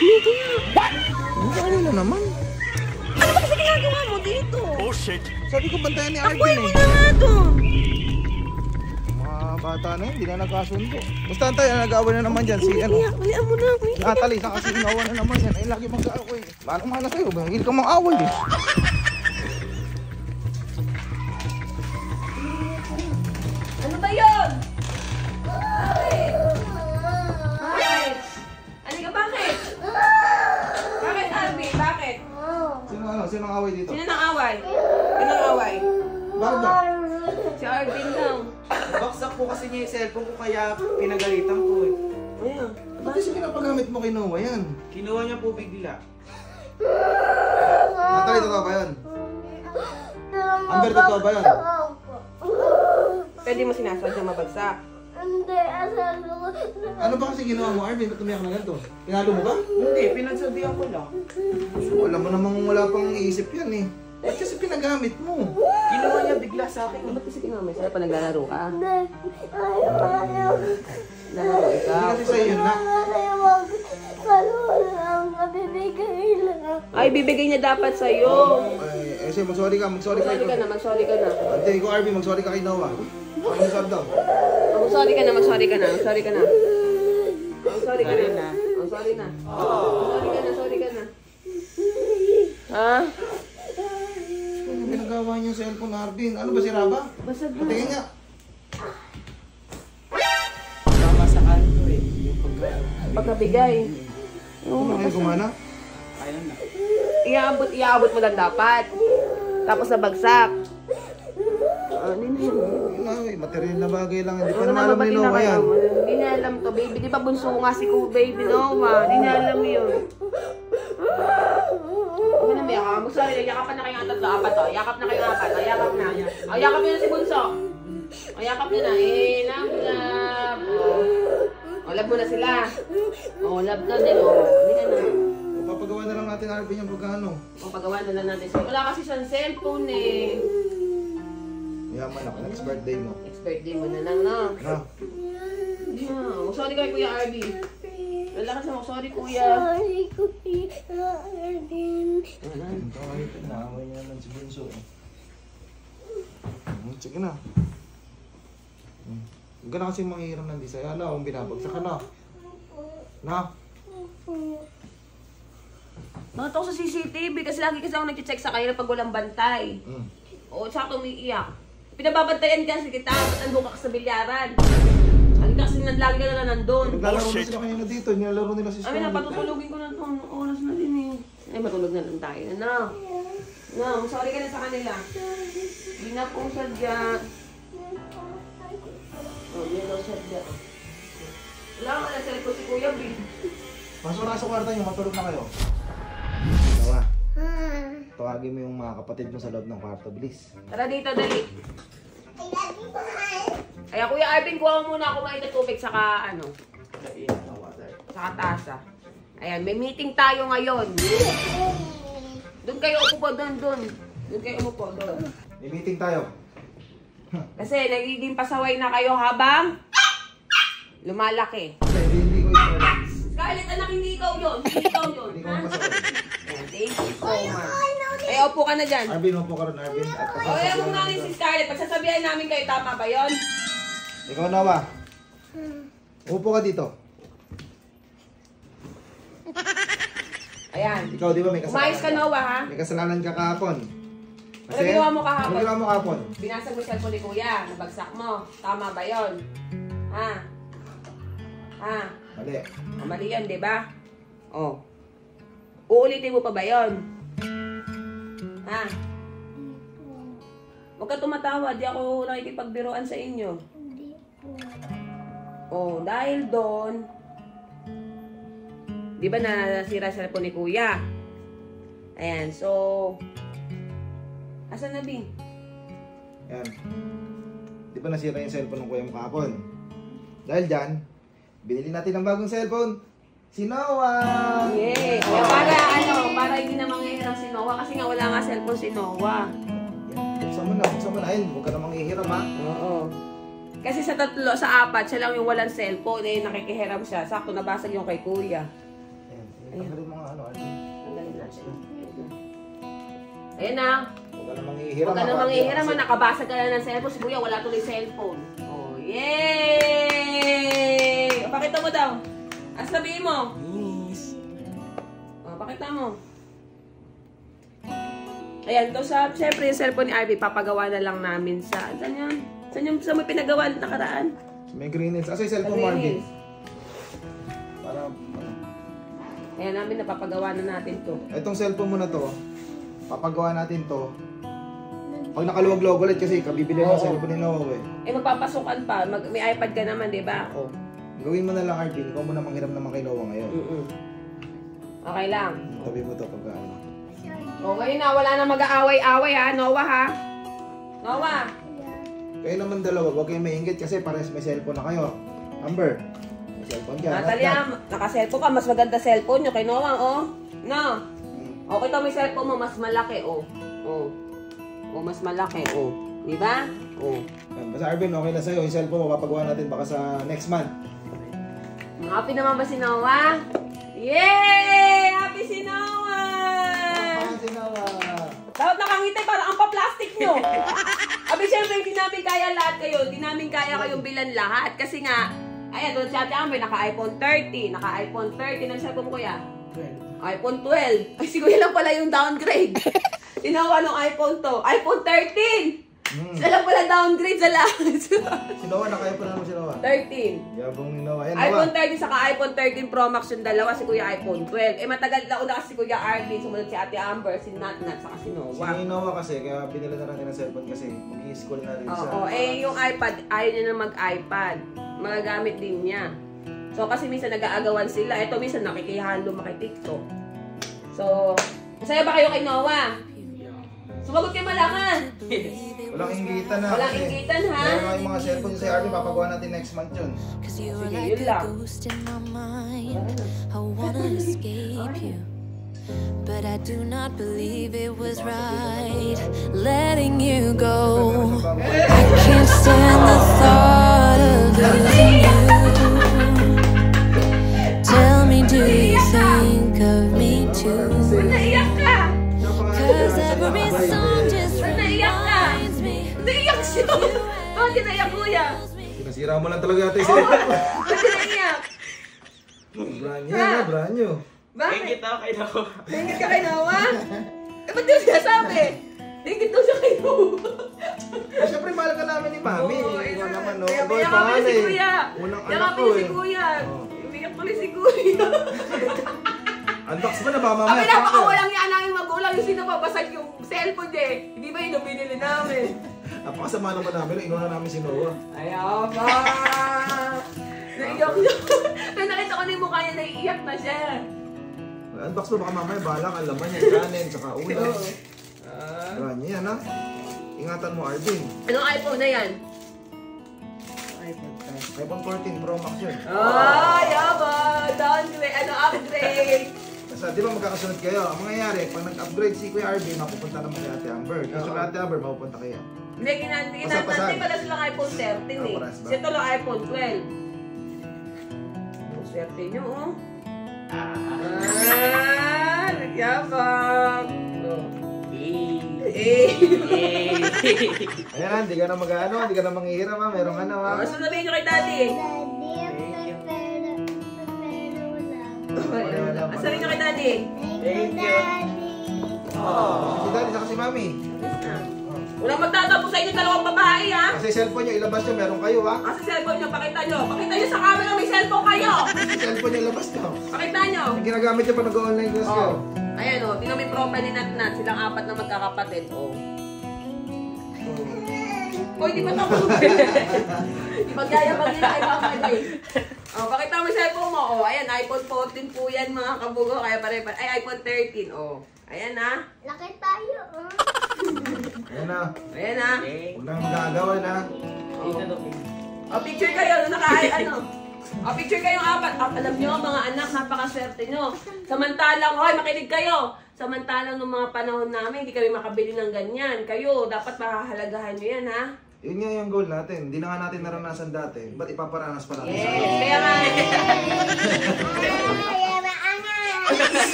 What? Ano na naman? Ano ba kasi ginagawa mo dito? Oh shit. Sabi ko bantayan ni Apoy Arvin mo eh. na nga to. Mga bata na yun, hindi na nagkasundo. Basta tayo, nag-aaway na naman dyan si ano. Ulian mo na. Natalie, na kasi inawa na naman yan. Ay, lagi mag-aaway. Manong-mana sa'yo, hindi ka mang-away eh. Ano ba yun? Bakit? Bakit? Halika, bakit? Bakit, Arby? Bakit? Sino ang away dito? Sino nang away? Sino nang away? Bakit ba? Si Arvin daw. Baksak po kasi niya yung cellphone ko kaya pinagalitan ko eh. Ayan. Ba't kasi pinapagamit mo kay Noah yan? Kinuha niya po bigla. Natalie, totoo ba yun? Amber, totoo ba yun? Pwede mo sinasadya mabagsak. Hindi, asal ko. Ano ba kasi ginawa mo, Arvin? Ba't tumiyak na ganito? Pinalo mo ba? Hindi, pinagsabihan ko lang. Alam mo namang wala pang iisip yan eh. Ba't kasi pinagamit mo? Kinuha niya bigla sa akin. Ba't kasi kinamay sa'yo pa naglalaro ka? Hindi, ayaw. Nalaro Hindi ikaw. kasi sa'yo yun na. Ayaw. Kalula, mabibigay lang. Ay, bibigay niya dapat sa'yo. Eh, sige, mag-sorry ka. Mag-sorry ka. Sorry ka na, mag-sorry ka na. Ante, ikaw Arvin, mag-sorry ka kay Noah. Ano sabi daw? Mag-sorry ka na, mag-sorry ka na, mag-sorry ka na. Mag-sorry ka na. Mag-sorry na. Sorry ka na, sorry ka na. Ha? Ano ginagawa niya sa cellphone, Arvin? Ano ba si Raba? Basag na. Patingin niya. Tama sa kanto eh. Yung Pagkabigay. Ano ngayon gumana? Kaya na. Iaabot mo lang dapat. Tapos nabagsak. Ano na yun? Yun na, eh, material na bagay lang. Hindi pa Ano naman na alam ni mabati na Noah kayo? yan. Hindi niya alam to, baby. Di ba bunso nga si baby Noah? Hindi niya alam yun. Huwag na biyak ka. Mag-sorry na, yakapan na kayong tatlo. Apat o. Yakap na kayong apat. O, yakap na. O, yakap niyo na si bunso. O, yakap niyo na. Love. O, love mo na sila. O, love na din. O, hindi ka na. O, papagawa na lang natin, Arvin, yung pagkano. O, pagawa na lang natin. Wala kasi siyang cellphone eh. Yaman ako, next birthday mo. Next birthday mo na lang, no? Na, Yeah. Sorry kay Kuya Arby. Lalakas mo, sorry Kuya. Sorry, Kuya Arvin. kahit naaway niya naman si Bunso. Sige na. Huwag ka na kasi manghihiram ng disay. Ano, kung binabagsak ka na. Na? Nakita ko sa CCTV kasi lagi kasi ako nag-check sa kanila pag walang bantay. Oo, sakto umiiyak. Pinababantayan kasi kita, ba't nandun ka sa bilyaran? Lagi kasi lagi ka na nandun. Naglalaro na sila kanina dito. Nilalaro nila si Ay, Scarlett. napatutulogin ko na ito. Oras na din eh. Ay, matulog na lang tayo. No, sorry ka na sa kanila. Hindi na po sadya. Oh, hindi na sadya. Wala ka na sa si Kuya B. Pasok na sa kwarto niyo, matulog na kayo. Tawa. Tawagin mo yung mga kapatid mo sa loob ng kwarto, bilis. Tara dito, dali. Ay, Kuya Arvin, kuha mo muna ako mainit tubig saka ano, saka tasa. Ayan, may meeting tayo ngayon. Doon kayo upo doon. Doon kayo upo doon. May meeting tayo. Kasi nagiging pasaway na kayo habang lumalaki. Hindi ko ito. Scarlett, anak, hindi ikaw yun. Hindi ikaw yun. Hindi ko Ha? mapasaway. Ayan, thank you so much. Ay, upo ka na dyan. Arvin, upo ka rin, Arvin. At O, ayan mo namin si Scarlett. Pagsasabihan namin kayo, tama ba yun? ikaw, Noah. Upo ka dito. Ayan. Ikaw, di ba may kasalanan? Umayos ka, Noah, ha? May kasalanan ka kahapon. Ano ginawa mo kahapon? Ano ginawa mo kahapon? Binasag mo yung cellphone ni Kuya. Nabagsak mo. Tama ba yun? Ha? Ha? Mali. Mali yun, di ba? O. Uulitin mo pa ba yun? Ha? Huwag ka tumatawa. Di ako nakikipagbiroan sa inyo. Hindi po. O, dahil doon, di ba nasira sa cellphone ni Kuya? Ayan, so, asan na, Bing? Yan. Di ba nasira yung cellphone ng kuya mo kahapon? Dahil dyan, binili natin ng bagong cellphone. Si Noah! Yay! Kaya para hindi na manghihirap si Noah kasi nga wala nga cellphone si Noah. Yan. Buksan mo na. Ayun, huwag ka namang ihiram ha. Oo. Kasi sa apat, siya lang yung walang cellphone, eh, nakikihiram siya. Sakto, nabasag yung kay Kuya. Yan. Tanggalin mo nga ano, Arvin. Tanggalin natin. Ayan na. Huwag ka na manghihiram. Huwag ka na manghihiram, nakabasa ka na ng cellphone. Si Kuya, wala tuloy cellphone. Oh, yay! O, pakita mo daw. Ang sabihin mo. O, pakita mo. Ayan, to sa, syempre yung cellphone ni Ivy, papagawa na lang namin sa, saan yun? Saan mo pinagawa nakaraan? May green hills. Asa yung cellphone mo, Arvin? Para, Ayan namin, napapagawa na natin to. Itong cellphone mo na to, papagawa natin to. Pag nakaluwag-luwag ulit kasi kabibili mo Oo. ng cellphone ni Noah eh. Eh, magpapasukan pa. May iPad ka naman, di ba? O. Gawin mo na lang, Arvin. Ikaw muna manghiram naman kay Noah ngayon. Okay lang. Tabi mo to pagka ano. O, ngayon na, wala na mag-aaway-aaway ha, Noah ha? Noah! Kayo naman dalawa, huwag kayong maingit kasi pares may cellphone na kayo. Amber, may cellphone ka. Natalia, naka-cellphone ka, mas maganda cellphone nyo kay Noah, oh. No? Okay to, may cellphone mo, mas malaki, oh. Oh. Oh, mas malaki, oh. Di ba? Oh. Basta Arvin, okay na sa'yo. Yung cellphone mo, papagawa natin baka sa next month. Happy naman ba si Noah? Yay! Happy si Noah! Si Noah! Dapat nakangitay, parang ang pa-plastic nyo. Abi, syempre, hindi namin kaya lahat kayo. Hindi namin kaya kayong bilan lahat. Kasi nga, ayan, doon si Ate Amber, naka-iPhone 30. Naka-iPhone 30. Nag-cellphone mo, Kuya? 12. iPhone 12. Ay, si Kuya lang pala yung downgrade. Tinawa nung iPhone to. iPhone 13! Sila lang pala downgrade sa lahat. Si Noah, naka-iPhone na mo si Noah. 13. Yabong ni Noah. Ayan, iPhone Noah. 13 saka iPhone 13 Pro Max yung dalawa, si Kuya iPhone 12. Eh matagal na una kasi si Kuya Arvin, sumunod si Ate Amber, si Natnat, saka si Noah. Si Noah kasi, kaya pinila na natin ang cellphone kasi mag-i-school na rin siya. Oo, eh yung iPad, ayaw niya na mag-iPad. Magagamit din niya. So kasi minsan nag-aagawan sila. Ito minsan nakikihalo maki-TikTok. So, masaya ba kayo kay Noah? Sumagot kayo malaman. Walang inggitan na. Walang kasi inggitan, ha? Meron nga yung mga cellphone si Arvin, papagawa natin next month yun. Sige, yun lang. I wanna escape you, but I do not believe it was right letting you go. I can't stand the thought of losing you. Tell me, do you think of me too? Naiyak ka! Cause every song just Naiyak ka! reminds me. Naiyak siya! Bakit di naiyak, Kuya? Pinasira mo lang talaga ate yung cellphone mo. Bakit di naiyak? Brand new na, brand new. Bakit? Ingit ako kay Noah. Ningit ka kay Noah? Eh, ba't di mo sinasabi? Ningit daw siya kay Noah. Eh, syempre, mahal ka namin ni Mami. Oo, Ikaw naman, no? Kaya Boy, yakapin pangalan si eh. Kuya. Unang anak Yakapin ko si eh. Kuya. Oo. Umiyak tuloy si Kuya. Unbox ba na ba, Mami? Kami napakawalang yan namin magulang. Yung sino babasag yung cellphone niya eh. Hindi ba yun ang binili namin? Napakasama naman namin. Inuha namin si Noah. Ayaw ba? Naiyak siya. Kaya nakita ko na yung mukha niya, naiiyak na siya. Unbox mo baka mamaya, balang ang laman yan. Kanin, tsaka ulam. Brand new yan, ha? Ingatan mo, Arvin. Anong iPhone na yan? iPhone 14 Pro Max yun. Ah, yaba! Downgrade, upgrade! Basta, di ba magkakasunod kayo? Ang mangyayari, pag nag-upgrade si Kuya Arvin, mapupunta naman kay Ate Amber. Kasi kay Ate Amber, mapupunta kayo. Hindi, kinantin pala silang iPhone 13 eh. Paras ba? Ito lang iPhone 12. Ang swerte nyo, oh. Nagyabang! Ayan, di ka na mag-ano, di ka na manghihiram, ha? Merong ano, ha? Ano sabihin nyo kay Daddy? Ano sabihin nyo kay Daddy? Thank you. Si Daddy, saka si Mami. Walang magtatapos sa inyo dalawang babae, ha? Kasi cellphone nyo, ilabas nyo, meron kayo, ha? Kasi cellphone nyo, pakita nyo. Pakita nyo sa camera, may cellphone kayo. Kasi cellphone nyo, ilabas nyo. Pakita nyo. Yung ginagamit nyo pa nag-online class kayo. Ayan o, tingnan mo yung profile ni Natnat. Silang apat na magkakapatid. O. Hoy, di ba tapos? Di magyayabang yan kay Mama Day. O, pakita mo yung cellphone mo. O, ayan, iPhone 14 po yan mga kabugo. Kaya pare-pare. Ay, iPhone 13. O. Ayan ha. Laki tayo, oh. Ayan na. Ayan ha. Huwag nang magagawan, ha? O, picture kayo. Ano? O, picture kayong apat. At alam nyo, mga anak, napakaswerte nyo. Samantalang, hoy, makinig kayo. Samantalang nung mga panahon namin, hindi kami makabili ng ganyan. Kayo, dapat mahahalagahan nyo yan, ha? Yun nga yung goal natin. Hindi na nga natin naranasan dati. Ba't ipaparanas pa natin sa Yes, kaya nga.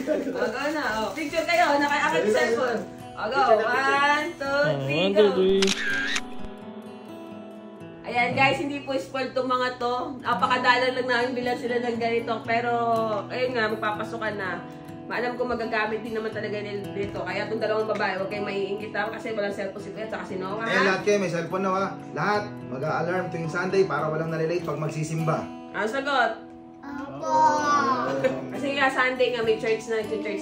O, go na. O, picture kayo. Naka-akit yung cellphone. O, go. 1, 2, 3, go. Ayan guys, hindi po spoiled itong mga to. Napakadalang lang namin bilang sila ng ganito. Pero, ayun nga, magpapasukan na. Maalam ko magagamit din naman talaga nila dito. Kaya itong dalawang babae, huwag kayong maiingit kasi walang cellphone si Kuya at saka si Noah. Ayan, lahat kayo may cellphone na ha. Lahat, mag-a-alarm tuwing Sunday para walang nalilate pag magsisimba. Ang sagot? Apo. Kasi nga Sunday nga may church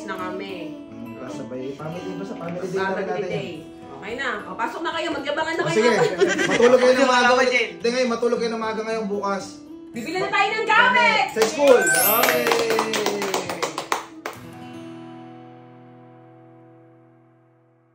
na kami. Sabay family ba sa family day na Family natin. day. Okay na. O, pasok na kayo. Magyabangan na O kayo. sige, matulog kayo ng maaga. Wala ka dyan. Hindi ngayon, matulog kayo ng maaga ngayong bukas. Bibili na tayo ng gamit! Sa school. Okay.